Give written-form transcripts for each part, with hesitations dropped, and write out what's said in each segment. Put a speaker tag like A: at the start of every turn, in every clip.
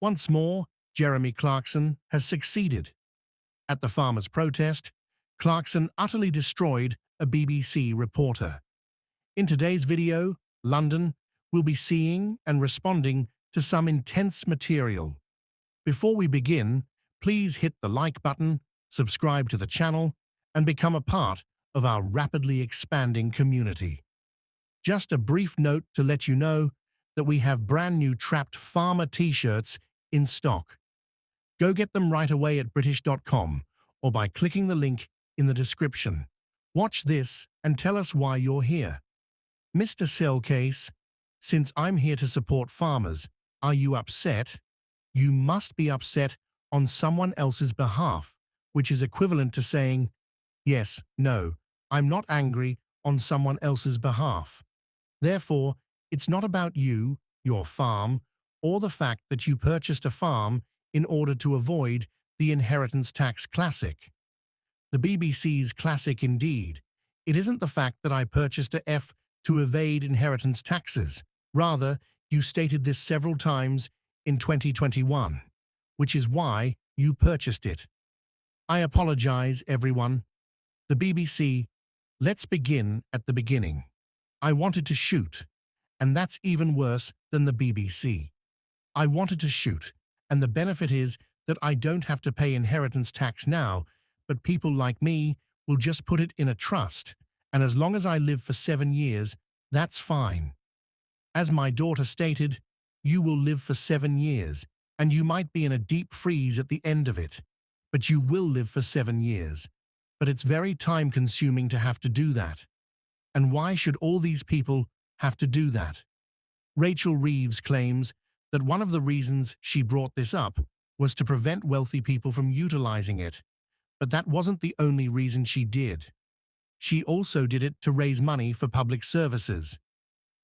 A: Once more, Jeremy Clarkson has succeeded. At the farmers' protest, Clarkson utterly destroyed a BBC reporter. In today's video, London will be seeing and responding to some intense material. Before we begin, please hit the like button, subscribe to the channel, and become a part of our rapidly expanding community. Just a brief note to let you know that we have brand new Trapped Farmer t-shirts in stock. Go get them right away at british.com or by clicking the link in the description. Watch this and tell us why you're here. Mr. Cellcase, since I'm here to support farmers, are you upset? You must be upset on someone else's behalf, which is equivalent to saying, yes, no, I'm not angry on someone else's behalf. Therefore, it's not about you, your farm, or the fact that you purchased a farm in order to avoid the inheritance tax classic. The BBC's classic indeed. It isn't the fact that I purchased a F to evade inheritance taxes. Rather, you stated this several times in 2021, which is why you purchased it. I apologize, everyone. The BBC, let's begin at the beginning. I wanted to shoot, and that's even worse than the BBC. I wanted to shoot, and the benefit is that I don't have to pay inheritance tax now, but people like me will just put it in a trust, and as long as I live for 7 years, that's fine. As my daughter stated, you will live for 7 years, and you might be in a deep freeze at the end of it, but you will live for 7 years. But it's very time-consuming to have to do that. And why should all these people have to do that? Rachel Reeves claims that one of the reasons she brought this up was to prevent wealthy people from utilizing it. But that wasn't the only reason she did. She also did it to raise money for public services.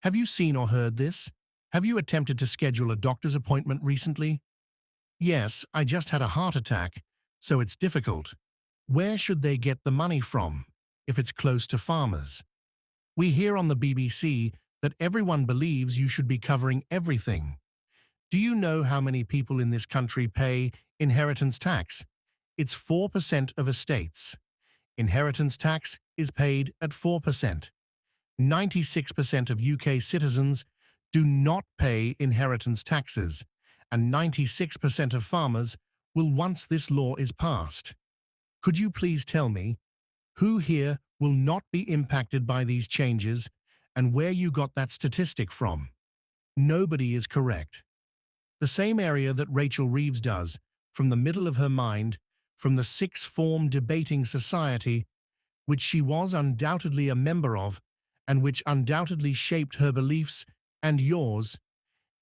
A: Have you seen or heard this? Have you attempted to schedule a doctor's appointment recently? Yes, I just had a heart attack, so it's difficult. Where should they get the money from, if it's close to farmers? We hear on the BBC that everyone believes you should be covering everything. Do you know how many people in this country pay inheritance tax? It's 4% of estates. Inheritance tax is paid at 4%. 96% of UK citizens do not pay inheritance taxes, and 96% of farmers will once this law is passed. Could you please tell me who here will not be impacted by these changes and where you got that statistic from? Nobody is correct. The same area that Rachel Reeves does, from the middle of her mind, from the Sixth Form Debating Society, which she was undoubtedly a member of, and which undoubtedly shaped her beliefs and yours,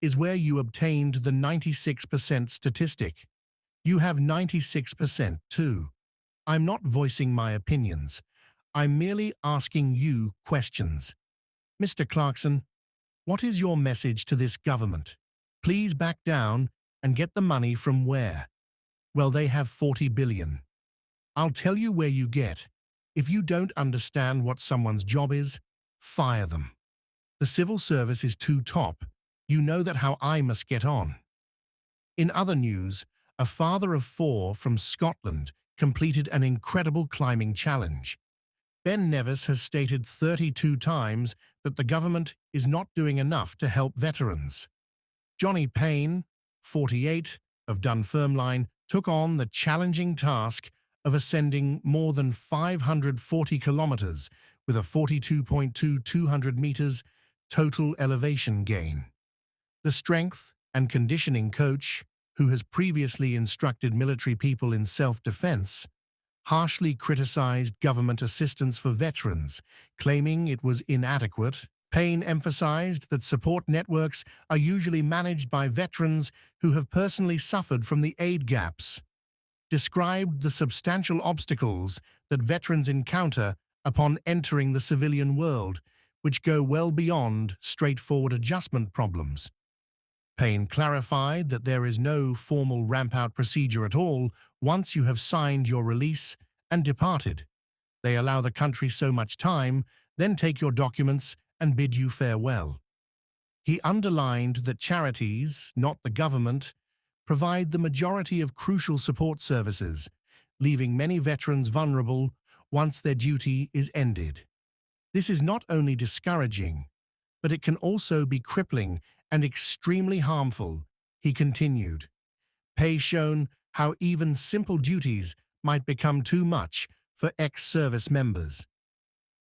A: is where you obtained the 96% statistic. You have 96% too. I'm not voicing my opinions. I'm merely asking you questions. Mr. Clarkson, what is your message to this government? Please back down and get the money from where? Well, they have 40 billion. I'll tell you where you get. If you don't understand what someone's job is, fire them. The civil service is too top. You know that how I must get on. In other news, a father of 4 from Scotland completed an incredible climbing challenge. Ben Nevis has stated 32 times that the government is not doing enough to help veterans. Johnny Payne, 48, of Dunfermline, took on the challenging task of ascending more than 540 kilometers with a 42.2 meters total elevation gain. The strength and conditioning coach, who has previously instructed military people in self-defense, harshly criticized government assistance for veterans, claiming it was inadequate. Payne emphasized that support networks are usually managed by veterans who have personally suffered from the aid gaps, described the substantial obstacles that veterans encounter upon entering the civilian world, which go well beyond straightforward adjustment problems. Payne clarified that there is no formal ramp-out procedure at all once you have signed your release and departed. They allow the country so much time, then take your documents and bid you farewell. He underlined that charities, not the government, provide the majority of crucial support services, leaving many veterans vulnerable once their duty is ended. This is not only discouraging, but it can also be crippling and extremely harmful, he continued. Pei shown how even simple duties might become too much for ex-service members.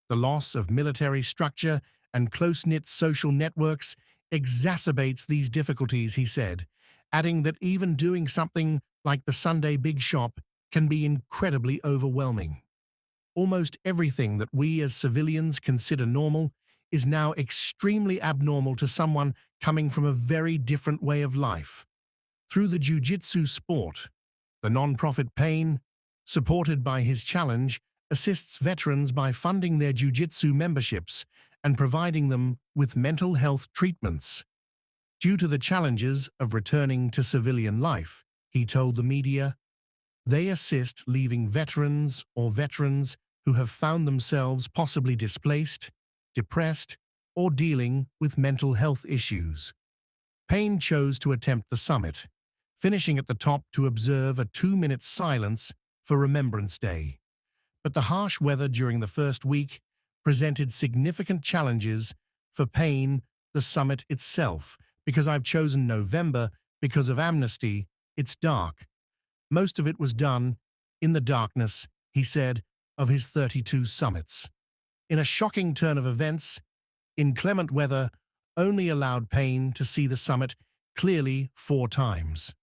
A: The loss of military structure and close-knit social networks exacerbates these difficulties, he said, adding that even doing something like the Sunday big shop can be incredibly overwhelming. Almost everything that we as civilians consider normal is now extremely abnormal to someone coming from a very different way of life. Through the jiu-jitsu sport, the non-profit Pain, supported by his challenge, assists veterans by funding their jiu-jitsu memberships and providing them with mental health treatments. Due to the challenges of returning to civilian life, he told the media, they assist leaving veterans or veterans who have found themselves possibly displaced, depressed, or dealing with mental health issues. Payne chose to attempt the summit, finishing at the top to observe a 2-minute silence for Remembrance Day. But the harsh weather during the first week presented significant challenges for Payne, the summit itself, because I've chosen November because of amnesty, it's dark. Most of it was done in the darkness, he said, of his 32 summits. In a shocking turn of events, inclement weather only allowed Payne to see the summit clearly 4 times.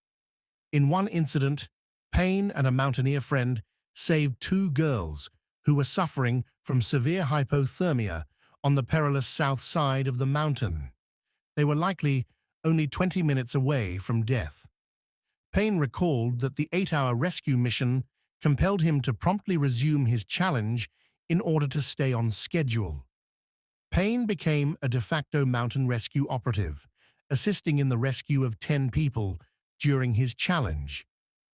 A: In one incident, Payne and a mountaineer friend saved 2 girls who were suffering from severe hypothermia on the perilous south side of the mountain. They were likely only 20 minutes away from death. Payne recalled that the 8-hour rescue mission compelled him to promptly resume his challenge in order to stay on schedule. Payne became a de facto mountain rescue operative, assisting in the rescue of 10 people during his challenge.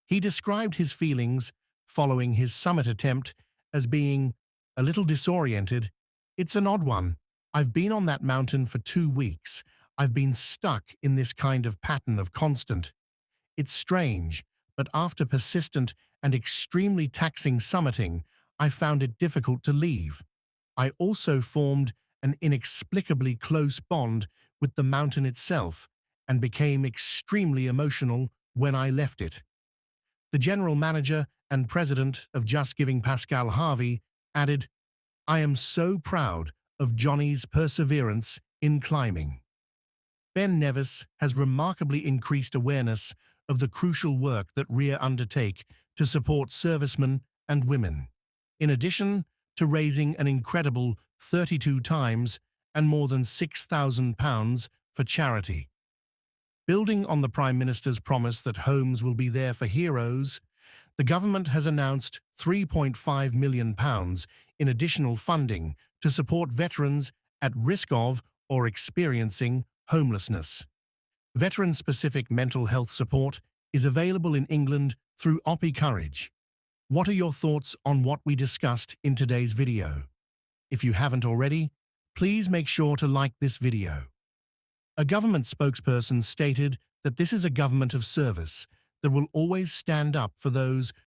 A: He described his feelings following his summit attempt as being a little disoriented. It's an odd one. I've been on that mountain for 2 weeks. I've been stuck in this kind of pattern of constant. It's strange, but after persistent and extremely taxing summiting, I found it difficult to leave. I also formed an inexplicably close bond with the mountain itself and became extremely emotional when I left it. The general manager and president of Just Giving, Pascal Harvey, added, I am so proud of Johnny's perseverance in climbing. Ben Nevis has remarkably increased awareness of the crucial work that REA undertake to support servicemen and women, in addition to raising an incredible 32 times and more than £6,000 for charity. Building on the Prime Minister's promise that homes will be there for heroes, the government has announced £3.5 million in additional funding to support veterans at risk of or experiencing homelessness. Veteran-specific mental health support is available in England through Oppie Courage. What are your thoughts on what we discussed in today's video? If you haven't already, please make sure to like this video. A government spokesperson stated that this is a government of service that will always stand up for those